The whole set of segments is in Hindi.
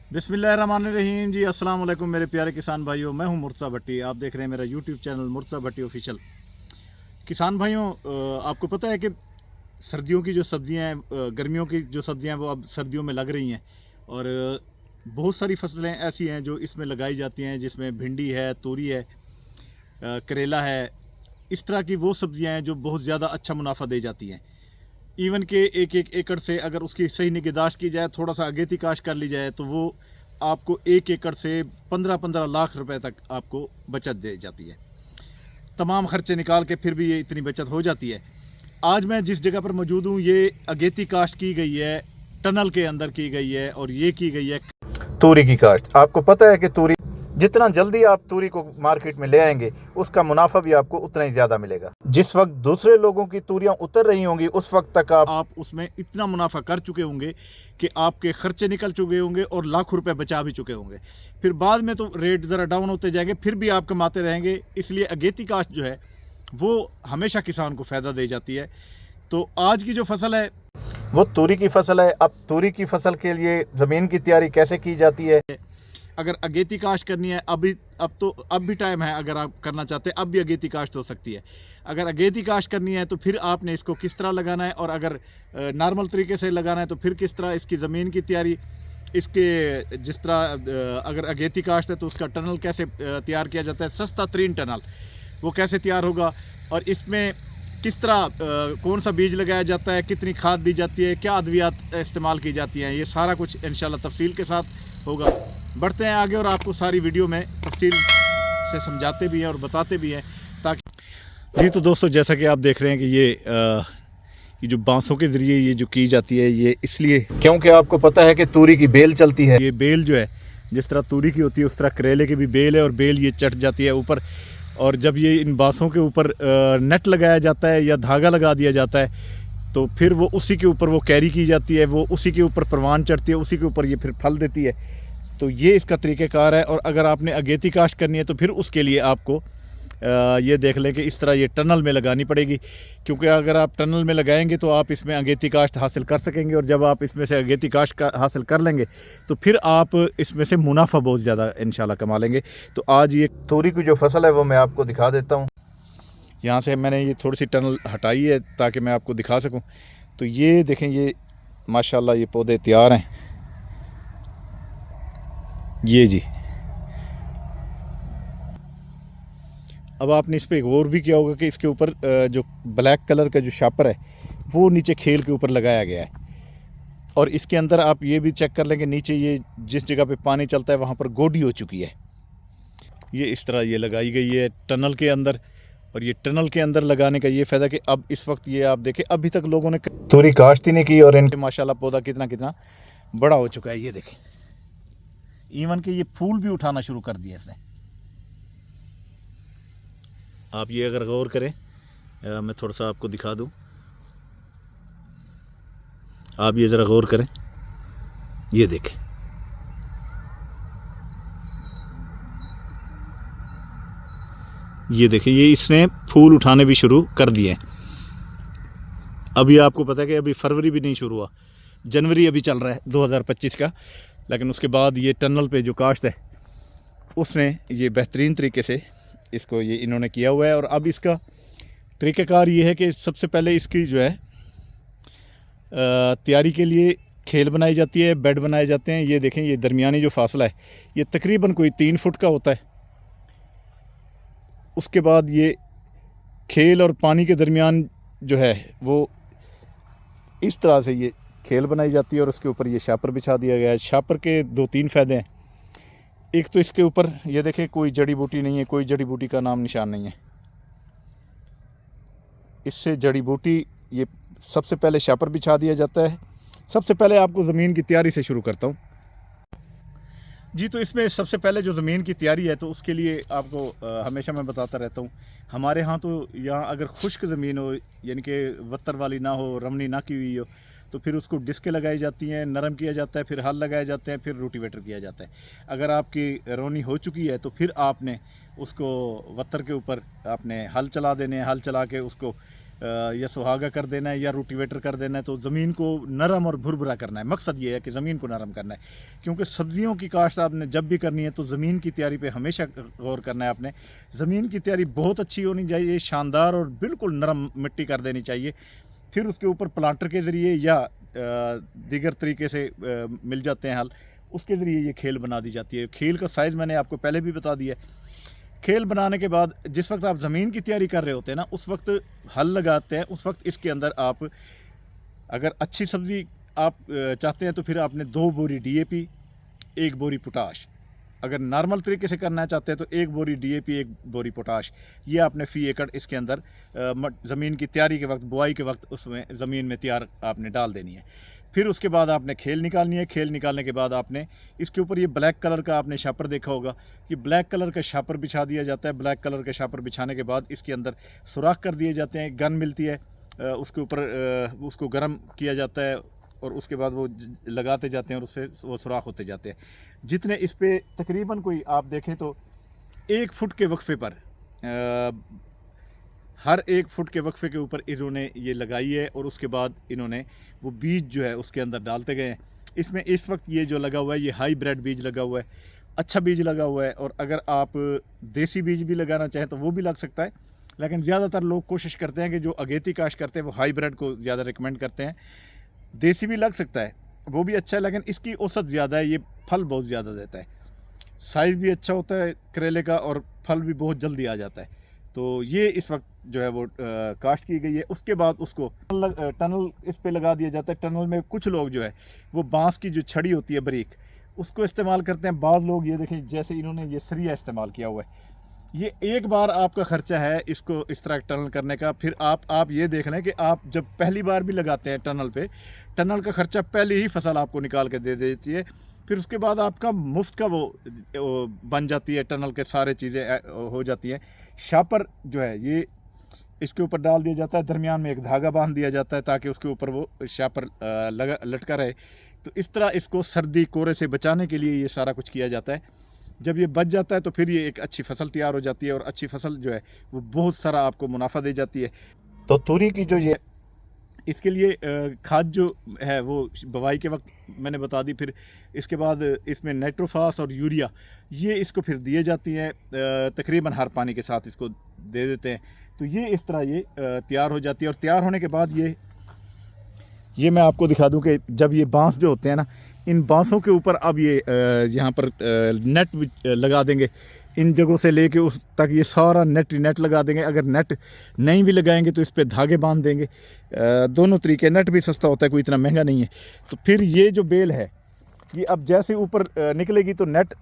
बिस्मिल्लाहिर्रहमानिर्रहीम जी। अस्सलाम वालेकुम मेरे प्यारे किसान भाइयों, मैं हूं मुर्तज़ा भट्टी। आप देख रहे हैं मेरा यूट्यूब चैनल मुर्तज़ा भट्टी ऑफिशियल। किसान भाइयों, आपको पता है कि सर्दियों की जो सब्जियां हैं, गर्मियों की जो सब्जियां हैं वो अब सर्दियों में लग रही हैं। और बहुत सारी फसलें ऐसी हैं जो इसमें लगाई जाती हैं, जिसमें भिंडी है, तोरी है, करेला है। इस तरह की वो सब्जियां हैं जो बहुत ज़्यादा अच्छा मुनाफा दे जाती हैं। इवन के एक एक एकड़ से अगर उसकी सही निगहदाश्त की जाए, थोड़ा सा अगेती काश्त कर ली जाए, तो वो आपको एक एकड़ से 15-15 लाख रुपए तक आपको बचत दे जाती है। तमाम खर्चे निकाल के फिर भी ये इतनी बचत हो जाती है। आज मैं जिस जगह पर मौजूद हूँ, ये अगेती काश्त की गई है, टनल के अंदर की गई है, और ये की गई है तूरी की काश्त। आपको पता है कि तूरी जितना जल्दी आप तूरी को मार्केट में ले आएंगे, उसका मुनाफा भी आपको उतना ही ज़्यादा मिलेगा। जिस वक्त दूसरे लोगों की तूरियां उतर रही होंगी, उस वक्त तक आप उसमें इतना मुनाफा कर चुके होंगे कि आपके खर्चे निकल चुके होंगे और लाखों रुपए बचा भी चुके होंगे। फिर बाद में तो रेट ज़रा डाउन होते जाएंगे, फिर भी आप कमाते रहेंगे। इसलिए अगेती काश्त जो है वो हमेशा किसान को फ़ायदा दे जाती है। तो आज की जो फसल है वो तूरी की फसल है। अब तूरी की फसल के लिए ज़मीन की तैयारी कैसे की जाती है? अगर अगेती काश्त करनी है, अब भी टाइम है। अगर आप करना चाहते हैं, अब भी अगेती काश्त हो सकती है। अगर अगेती काश्त करनी है तो फिर आपने इसको किस तरह लगाना है, और अगर नॉर्मल तरीके से लगाना है तो फिर किस तरह इसकी ज़मीन की तैयारी, इसके जिस तरह अगर अगेती काश्त है तो उसका टनल कैसे तैयार किया जाता है, सस्ता तरीन टनल वो कैसे तैयार होगा, और इसमें किस तरह कौन सा बीज लगाया जाता है, कितनी खाद दी जाती है, क्या अद्वियात इस्तेमाल की जाती हैं, ये सारा कुछ इंशाल्लाह तफसील के साथ होगा। बढ़ते हैं आगे और आपको सारी वीडियो में तफसील से समझाते भी हैं और बताते भी हैं, ताकि जी। तो दोस्तों, जैसा कि आप देख रहे हैं कि ये जो बांसों के ज़रिए ये जो की जाती है, ये इसलिए क्योंकि आपको पता है कि तूरी की बेल चलती है। ये बेल जो है, जिस तरह तूरी की होती है उस तरह करेले की भी बेल है, और बेल ये चढ़ जाती है ऊपर। और जब ये इन बांसों के ऊपर नेट लगाया जाता है या धागा लगा दिया जाता है, तो फिर वो उसी के ऊपर वो कैरी की जाती है, वो उसी के ऊपर परवान चढ़ती है, उसी के ऊपर ये फिर फल देती है। तो ये इसका तरीक़ेकार है। और अगर आपने अगेती काश्त करनी है तो फिर उसके लिए आपको ये देख लें कि इस तरह ये टनल में लगानी पड़ेगी, क्योंकि अगर आप टनल में लगाएंगे तो आप इसमें अगेती काश्त हासिल कर सकेंगे। और जब आप इसमें से अगेती काश्त हासिल कर लेंगे तो फिर आप इसमें से मुनाफा बहुत ज़्यादा इंशाल्लाह कमा लेंगे। तो आज ये तूरी की जो फसल है वो मैं आपको दिखा देता हूँ। यहाँ से मैंने ये थोड़ी सी टनल हटाई है ताकि मैं आपको दिखा सकूँ। तो ये देखें, ये माशाल्लाह ये पौधे तैयार हैं। ये जी, अब आपने इस पर गौर भी किया होगा कि इसके ऊपर जो ब्लैक कलर का जो शापर है वो नीचे खेल के ऊपर लगाया गया है। और इसके अंदर आप ये भी चेक कर लेंगे, नीचे ये जिस जगह पे पानी चलता है वहाँ पर गोडी हो चुकी है। ये इस तरह ये लगाई गई है टनल के अंदर। और ये टनल के अंदर लगाने का ये फ़ायदा कि अब इस वक्त ये आप देखें, अभी तक लोगों ने तूरी काश्त ही नहीं की, और इनके माशाल्लाह पौधा कितना कितना बड़ा हो चुका है। ये देखें, इवन कि ये फूल भी उठाना शुरू कर दिए इसने। आप ये अगर गौर करें, मैं थोड़ा सा आपको दिखा दूं, आप ये ज़रा गौर करें, ये देखें, ये देखें, ये इसने फूल उठाने भी शुरू कर दिए हैं। अभी आपको पता है कि अभी फरवरी भी नहीं शुरू हुआ, जनवरी अभी चल रहा है 2025 का। लेकिन उसके बाद ये टनल पे जो काश्त है उसने ये बेहतरीन तरीके से इसको ये इन्होंने किया हुआ है। और अब इसका तरीक़ाकार ये है कि सबसे पहले इसकी जो है तैयारी के लिए खेल बनाई जाती है, बेड बनाए जाते हैं। ये देखें, ये दरमियानी जो फासला है ये तकरीबन कोई 3 फुट का होता है। उसके बाद ये खेल और पानी के दरमियान जो है वो इस तरह से ये खेल बनाई जाती है, और उसके ऊपर ये शापर बिछा दिया गया है। शापर के 2-3 फ़ायदे हैं। एक तो इसके ऊपर ये देखें, कोई जड़ी बूटी नहीं है, कोई जड़ी बूटी का नाम निशान नहीं है। इससे जड़ी बूटी, ये सबसे पहले शापर बिछा दिया जाता है। सबसे पहले आपको ज़मीन की तैयारी से शुरू करता हूँ जी। तो इसमें सबसे पहले जो ज़मीन की तैयारी है, तो उसके लिए आपको हमेशा मैं बताता रहता हूँ, हमारे यहाँ तो यहाँ अगर खुश्क ज़मीन हो, यानी कि वत्तर वाली ना हो, रमनी ना की हुई हो, तो फिर उसको डिस्कें लगाई जाती हैं, नरम किया जाता है, फिर हल लगाए जाते हैं, फिर रोटीवेटर किया जाता है। अगर आपकी रोनी हो चुकी है तो फिर आपने उसको वत्तर के ऊपर आपने हल चला देने हैं। हल चला के उसको या सुहागा कर देना है या रोटिवेटर कर देना है, तो ज़मीन को नरम और भुरभुरा करना है। मकसद ये है कि ज़मीन को नरम करना है, क्योंकि सब्ज़ियों की काश्त आपने जब भी करनी है तो ज़मीन की तैयारी पे हमेशा गौर करना है। आपने ज़मीन की तैयारी बहुत अच्छी होनी चाहिए, शानदार और बिल्कुल नरम मिट्टी कर देनी चाहिए। फिर उसके ऊपर प्लांटर के ज़रिए या दीगर तरीके से मिल जाते हैं हल, उसके ज़रिए ये खेल बना दी जाती है। खेल का साइज़ मैंने आपको पहले भी बता दिया है। खेल बनाने के बाद जिस वक्त आप ज़मीन की तैयारी कर रहे होते हैं ना, उस वक्त हल लगाते हैं, उस वक्त इसके अंदर आप अगर अच्छी सब्ज़ी आप चाहते हैं तो फिर आपने 2 बोरी DAP, 1 बोरी पोटाश। अगर नॉर्मल तरीके से करना चाहते हैं तो 1 बोरी DAP, 1 बोरी पोटाश, ये आपने फ़ी एकड़ इसके अंदर ज़मीन की तैयारी के वक्त, बुआई के वक्त उसमें ज़मीन में तैयार आपने डाल देनी है। फिर उसके बाद आपने खेल निकालनी है। खेल निकालने के बाद आपने इसके ऊपर ये ब्लैक कलर का आपने शापर देखा होगा, ये ब्लैक कलर का शापर बिछा दिया जाता है। ब्लैक कलर का शापर बिछाने के बाद इसके अंदर सुराख कर दिए जाते हैं, गन मिलती है, उसके ऊपर उसको गर्म किया जाता है और उसके बाद वो लगाते जाते हैं और उससे वो सुराख होते जाते हैं। जितने इस पर तकरीबन कोई आप देखें तो 1 फुट के वक्फे पर हर 1 फुट के वक्फे के ऊपर इन्होंने ये लगाई है और उसके बाद इन्होंने वो बीज जो है उसके अंदर डालते गए हैं। इसमें इस वक्त ये जो लगा हुआ है ये हाईब्रिड बीज लगा हुआ है, अच्छा बीज लगा हुआ है। और अगर आप देसी बीज भी लगाना चाहें तो वो भी लग सकता है, लेकिन ज़्यादातर लोग कोशिश करते हैं कि जो अगेती काश्त करते हैं वो हाईब्रिड को ज़्यादा रिकमेंड करते हैं। देसी भी लग सकता है, वो भी अच्छा है, लेकिन इसकी औसत ज़्यादा है, ये फल बहुत ज़्यादा देता है, साइज़ भी अच्छा होता है करेले का और फल भी बहुत जल्दी आ जाता है। तो ये इस वक्त जो है वो काश्त की गई है। उसके बाद उसको टनल इस पे लगा दिया जाता है। टनल में कुछ लोग जो है वो बांस की जो छड़ी होती है बारीक, उसको इस्तेमाल करते हैं। बाज़ लोग ये देखें जैसे इन्होंने ये सरिया इस्तेमाल किया हुआ है, ये एक बार आपका ख़र्चा है इसको इस तरह टनल करने का। फिर आप ये देख लें कि आप जब पहली बार भी लगाते हैं टनल पे, टनल का ख़र्चा पहले ही फसल आपको निकाल के दे देती है। फिर उसके बाद आपका मुफ्त का वो बन जाती है, टनल के सारे चीज़ें हो जाती हैं। शापर जो है ये इसके ऊपर डाल दिया जाता है, दरमियान में एक धागा बांध दिया जाता है ताकि उसके ऊपर वो शापर लटका रहे। तो इस तरह इसको सर्दी कोरे से बचाने के लिए ये सारा कुछ किया जाता है। जब ये बच जाता है तो फिर ये एक अच्छी फसल तैयार हो जाती है और अच्छी फसल जो है वो बहुत सारा आपको मुनाफा दे जाती है। तो तूरी की जो ये इसके लिए खाद जो है वो बुवाई के वक्त मैंने बता दी। फिर इसके बाद इसमें नाइट्रोफास और यूरिया ये इसको फिर दिए जाती है, तकरीबन हर पानी के साथ इसको दे देते हैं। तो ये इस तरह ये तैयार हो जाती है। और तैयार होने के बाद ये मैं आपको दिखा दूं कि जब ये बांस जो होते हैं ना, इन बांसों के ऊपर अब ये यहाँ पर नेट भी लगा देंगे। इन जगहों से लेके उस तक ये सारा नेट लगा देंगे। अगर नेट नहीं भी लगाएंगे तो इस पे धागे बांध देंगे। दोनों तरीके, नेट भी सस्ता होता है, कोई इतना महंगा नहीं है। तो फिर ये जो बेल है ये अब जैसे ऊपर निकलेगी तो नेट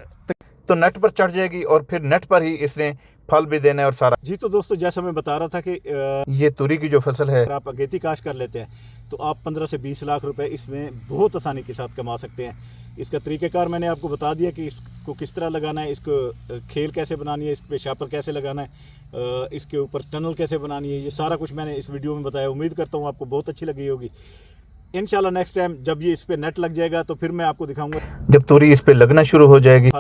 पर चढ़ जाएगी और फिर नेट पर ही इसने फल भी देना है और सारा। जी तो दोस्तों, जैसा मैं बता रहा था कि ये तुरी की जो फसल है, आप अगेती काश्त कर लेते हैं तो आप 15 से 20 लाख रुपए इसमें बहुत आसानी के साथ कमा सकते हैं। इसका तरीक़ाकार मैंने आपको बता दिया कि इसको किस तरह लगाना है, इसको खेल कैसे बनानी है, इस पर शापर कैसे लगाना है, इसके ऊपर टनल कैसे बनानी है, ये सारा कुछ मैंने इस वीडियो में बताया। उम्मीद करता हूँ आपको बहुत अच्छी लगी होगी। इंशाल्लाह नेक्स्ट टाइम जब ये इस पर नेट लग जाएगा तो फिर मैं आपको दिखाऊंगा। जब तूरी इस पर लगना शुरू हो जाएगी,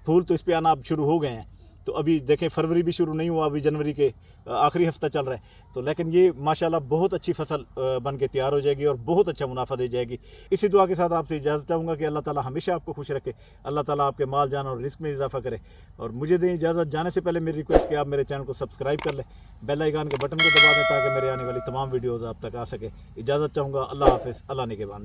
फूल तो इस पर आना अब शुरू हो गए हैं। तो अभी देखें फरवरी भी शुरू नहीं हुआ, अभी जनवरी के आखिरी हफ्ता चल रहा है। तो लेकिन ये माशाल्लाह बहुत अच्छी फसल बन के तैयार हो जाएगी और बहुत अच्छा मुनाफा दे जाएगी। इसी दुआ के साथ आपसे इजाज़त चाहूँगा कि अल्लाह ताला हमेशा आपको खुश रखे, अल्लाह ताला आपके माल जान और रिस्क में इजाफा करे। और मुझे दें इजाज़त। जाने से पहले मेरी रिक्वेस्ट कि आप मेरे चैनल को सब्सक्राइब कर लें, बेल आइकन के बटन को दबा दें ताकि मेरे आने वाली तमाम वीडियोज़ आप तक आ सके। इजाज़त चाहूँगा। अल्लाह हाफ़िज़। अल्लाह निगहबान।